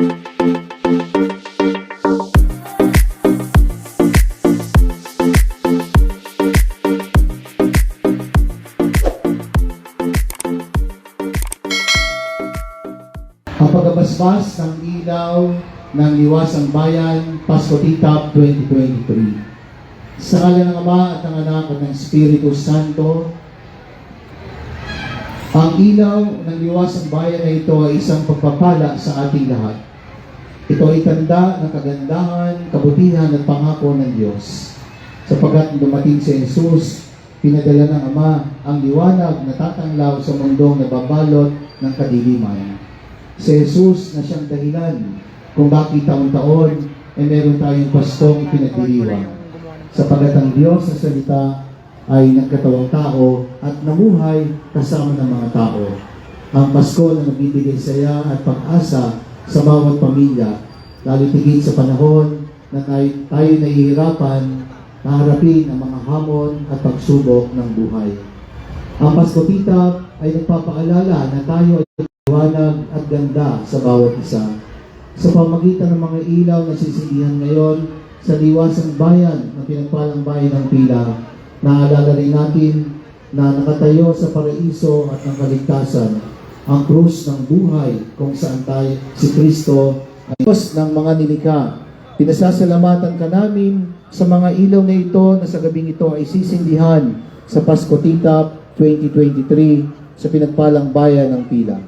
Ang pagbabasbas ng ilaw ng Liwasang Bayan, Pasko Titap 2023. Sa ngalan ng Ama at ng Anak at ng Espiritu Santo, ang ilaw ng Liwasang Bayan na ito ay isang pagpapala sa ating lahat. Ito ay tanda ng kagandahan, kabutihan at pangako ng Diyos. Sapagkat dumating si Jesus, pinadala ng Ama ang liwanag na tatanglaw sa mundong nababalot ng kadiliman. Si Jesus na siyang dahilan kung bakit taon-taon ay meron tayong Paskong pinagdiriwang. Sapagkat ang Diyos sa salita ay nagkatawang tao at namuhay kasama ng mga tao. Ang Pasko na nagbibigay saya at pag-asa sa bawat pamilya, lalo tigit sa panahon na tayo nahihirapan na harapin ang mga hamon at pagsubok ng buhay. Ang Pasko Titap ay nagpapaalala na tayo ay liwanag at ganda sa bawat isa. Sa pamagitan ng mga ilaw na sisindihan ngayon sa Liwasang Bayan na pinagpalang bayan ng Pila, naalala rin natin na nakatayo sa paraiso at ng kaligtasan ang krus ng buhay kung saan tayo si Kristo ay Diyos ng mga nilikha. Pinasasalamatan ka namin sa mga ilaw na ito na sa gabing ito ay sisindihan sa Pasko Titap 2023 sa pinagpalang bayan ng Pila.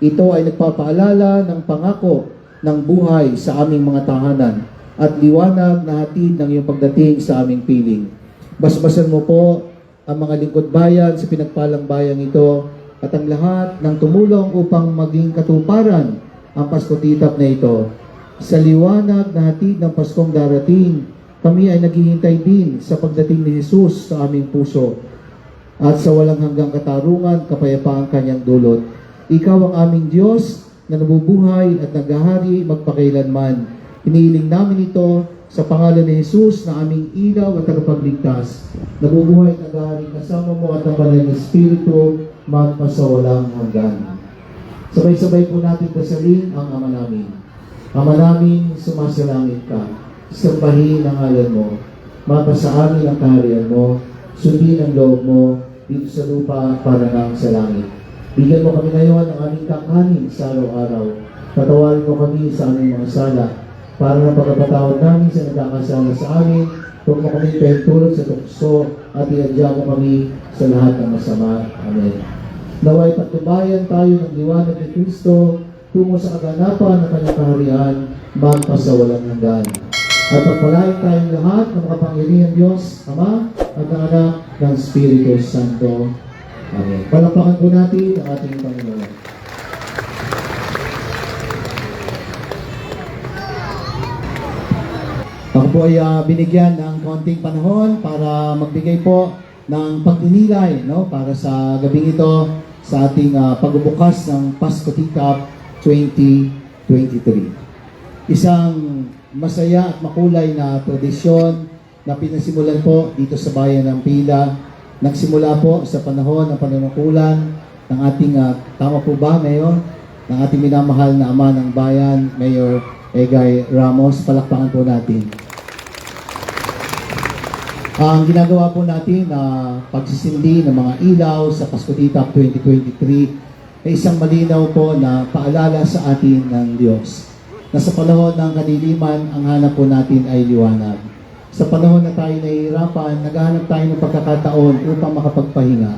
Ito ay nagpapaalala ng pangako ng buhay sa aming mga tahanan at liwanag na hatid ng iyong pagdating sa aming piling. Basbasan mo po ang mga lingkod bayan sa pinagpalang bayang ito at ang lahat ng tumulong upang maging katuparan ang Pasko Titap na ito. Sa liwanag na hatid ng Paskong darating, kami ay naghihintay din sa pagdating ni Jesus sa aming puso at sa walang hanggang katarungan, kapayapaan kanyang dulot. Ikaw ang aming Diyos na nabubuhay at naghahari magpakailanman. Hinihiling namin ito sa pangalan ni Jesus na aming ilaw at tagapagligtas. Nabubuhay at naghahari kasama mo at ang banal na Espiritu magpasawalang hanggan. Sabay-sabay po natin dasalin ang Ama namin. Ama namin, sumasalangit ka. Sambahin ang ngalan mo. Mapasa amin ang kaharian mo. Sundin ang loob mo dito sa lupa para nang sa langit. Bigyan mo kami ngayon ng aming kakanin sa araw-araw. Patawarin mo kami sa aming mga sala para na pagkapatawad namin sa nagkakasala sa amin. Huwag mo kami pahintulot sa tukso at iadya mo kami sa lahat ng masama. Amen. Naway patnubayan tayo ng liwanag ni Kristo tungo sa kaganapan ng kanyang kaharian magpasawalang hanggan. At pagpalain tayong lahat ng makapangyarihan Diyos, Ama at ng Anak ng Espiritu Santo. Amen. Palakpakan po natin ang ating Panginoon. Ako po ay binigyan ng konting panahon para magbigay po ng pagdinilay para sa gabing ito sa ating pagbubukas ng Pasko Titap 2023. Isang masaya at makulay na tradisyon na pinasimulan po dito sa bayan ng Pila. Nagsimula po sa panahon ng panunungkulan ng ating, tama po ba, Mayor? Ng ating minamahal na ama ng bayan, Mayor Egay Ramos. Palakpakan po natin. Ang ginagawa po natin na pagsisindi ng mga ilaw sa Pasko Titap 2023 ay isang malinaw po na paalala sa atin ng Diyos na sa panahon ng kadiliman, ang hanap po natin ay liwanag. Sa panahon na tayo nahihirapan, naghahanap tayo ng pagkakataon upang makapagpahinga.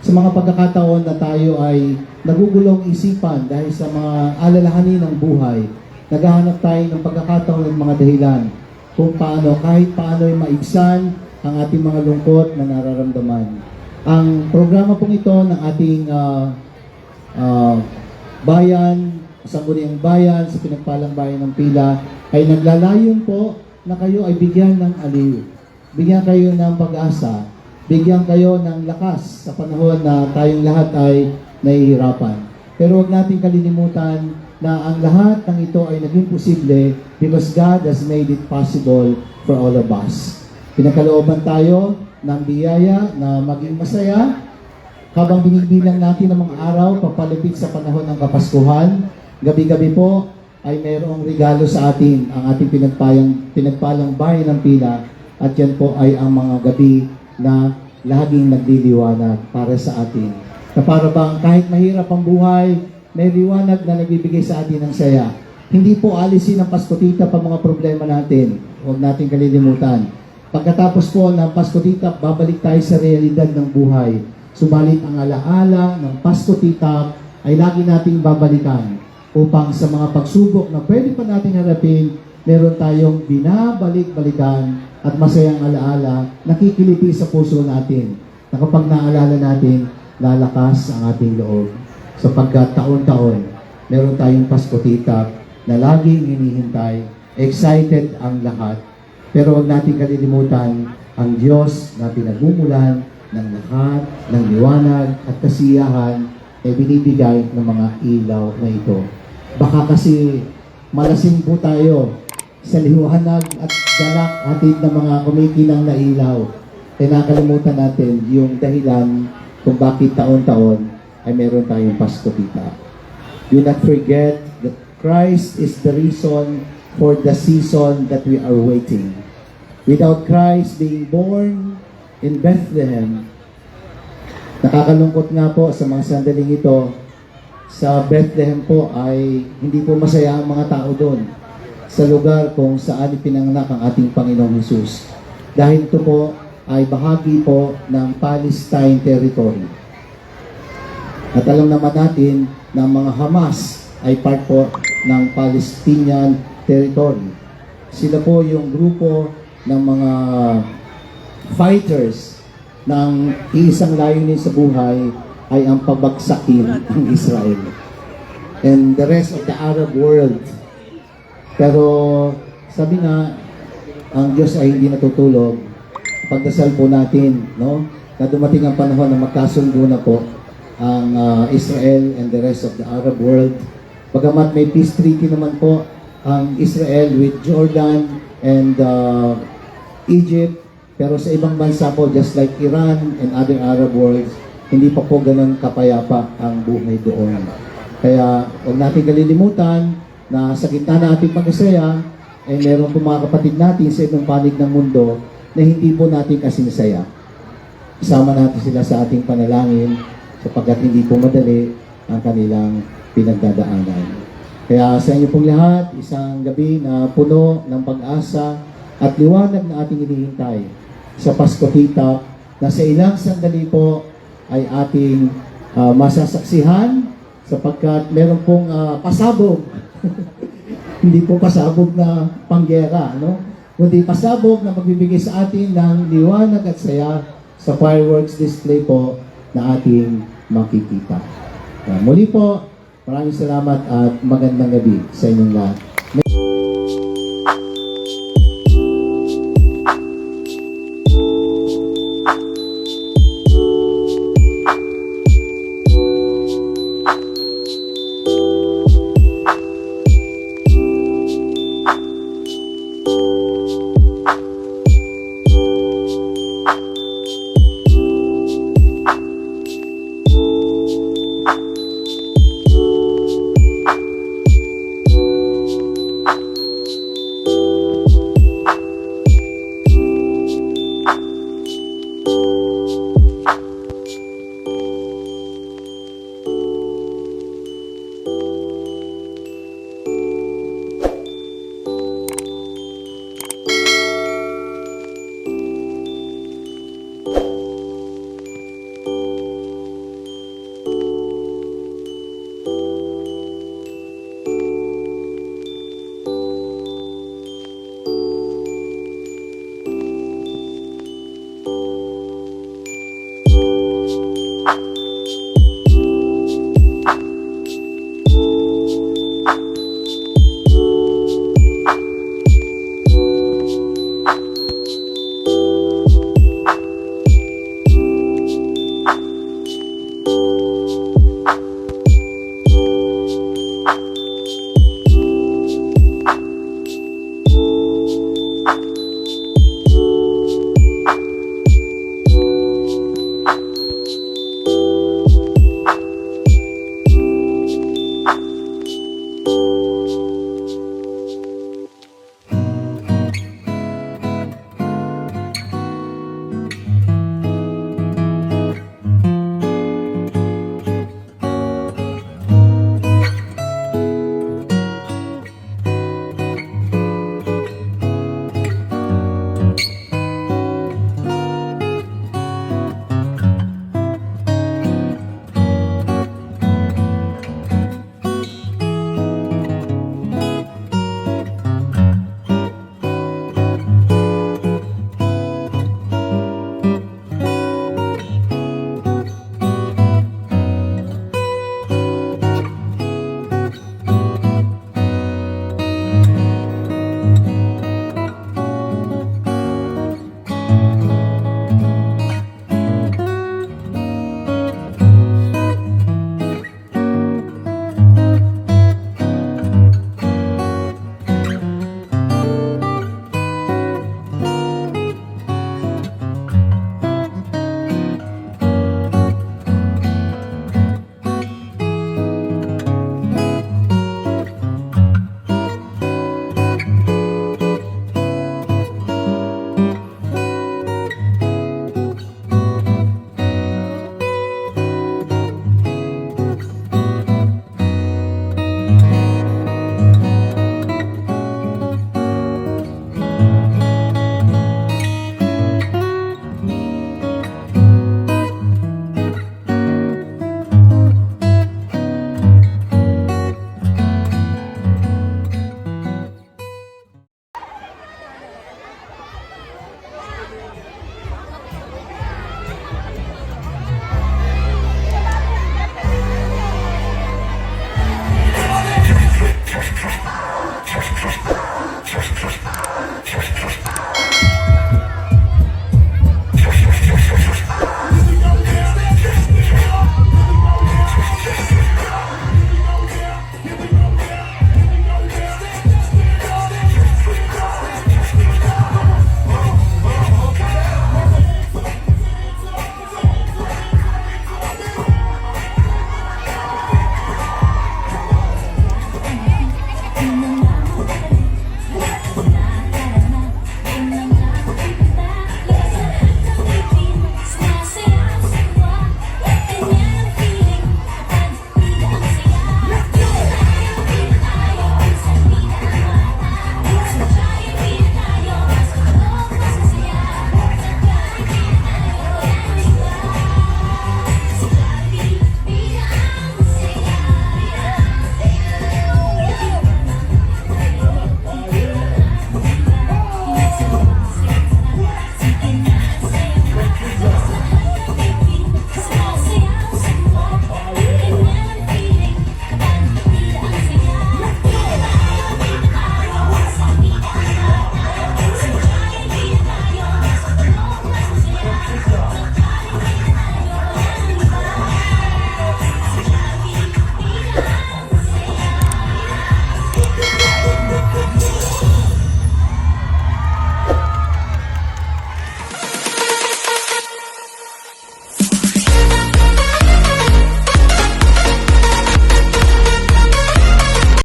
Sa mga pagkakataon na tayo ay nagugulong isipan dahil sa mga alalahanin ng buhay, naghahanap tayo ng pagkakataon ng mga dahilan kung paano, kahit paano ay maibsan ang ating mga lungkot na nararamdaman. Ang programa pong ito ng ating bayan, Sangguniang Bayan, sa pinagpalang bayan ng Pila, ay naglalayon po na kayo ay bigyan ng aliw. Bigyan kayo ng pag-asa. Bigyan kayo ng lakas sa panahon na tayong lahat ay nahihirapan. Pero huwag natin kalilimutan na ang lahat ng ito ay naging posible because God has made it possible for all of us. Pinagkalooban tayo ng biyaya na maging masaya habang binibilang natin ang mga araw papalapit sa panahon ng Kapaskuhan. Gabi-gabi po ay mayroong regalo sa atin, ang ating pinagpalang bayan ng Pila, at yan po ay ang mga gabi na laging nagliliwanag para sa atin. Na para bang kahit mahirap ang buhay, may liwanag na nagbibigay sa atin ng saya. Hindi po alisin ng Pasko Tita pa mga problema natin. Huwag natin kalilimutan. Pagkatapos po ng Pasko Tita, babalik tayo sa realidad ng buhay. Subalit ang alaala ng Pasko Tita ay lagi nating babalikan upang sa mga pagsubok na pwede pa natin harapin, meron tayong binabalik-balikan at masayang alaala, nakikiliti sa puso natin. Na kapag naalala natin, lalakas ang ating loob. Sapagkat taon-taon, meron tayong Pasko Tita na laging hinihintay, excited ang lahat. Pero huwag natin kalilimutan ang Diyos na pinagmumulan ng lahat, ng liwanag at kasiyahan ay binibigay ng mga ilaw na ito. Baka kasi malasing po tayo sa liwanag at galak hatid ng mga kumikinang na ilaw. Kaya nakalimutan natin yung dahilan kung bakit taon-taon ay meron tayong Pasko Tita. Do not forget that Christ is the reason for the season that we are waiting. Without Christ being born in Bethlehem, nakakalungkot nga po sa mga sandaling ito, sa Bethlehem po ay hindi po masaya ang mga tao doon sa lugar kung saan ipinanganak ang ating Panginoong Hesus. Dahil ito po ay bahagi po ng Palestine territory. At alam naman natin na mga Hamas ay part po ng Palestinian territory. Sila po yung grupo ng mga fighters ng isang layunin sa buhay ay ang pabagsakin ng Israel and the rest of the Arab world. Pero sabi nga, ang Diyos ay hindi natutulog. Pagdasal po natin, no, na dumating ang panahon na magkasundo na po ang Israel and the rest of the Arab world. Bagamat may peace treaty naman po ang Israel with Jordan and Egypt, pero sa ibang bansa po, just like Iran and other Arab worlds, hindi pa po ganun kapayapa ang buhay doon. Kaya huwag natin kalilimutan na sa gitna na ating pag-asaya, ay meron po mga kapatid natin sa ibang panig ng mundo na hindi po natin kasinisaya. Isama natin sila sa ating panalangin sapagkat hindi po madali ang kanilang pinagdadaanan. Kaya sa inyo pong lahat, isang gabi na puno ng pag-asa at liwanag na ating hinihintay sa Pasko Tita na sa ilang sandali po ay ating masasaksihan sapagkat meron pong pasabog. Hindi po pasabog na panggera, no? Kundi pasabog na magbibigay sa atin ng liwanag at saya sa fireworks display po na ating makikita. Muli po, maraming salamat at magandang gabi sa inyong lahat.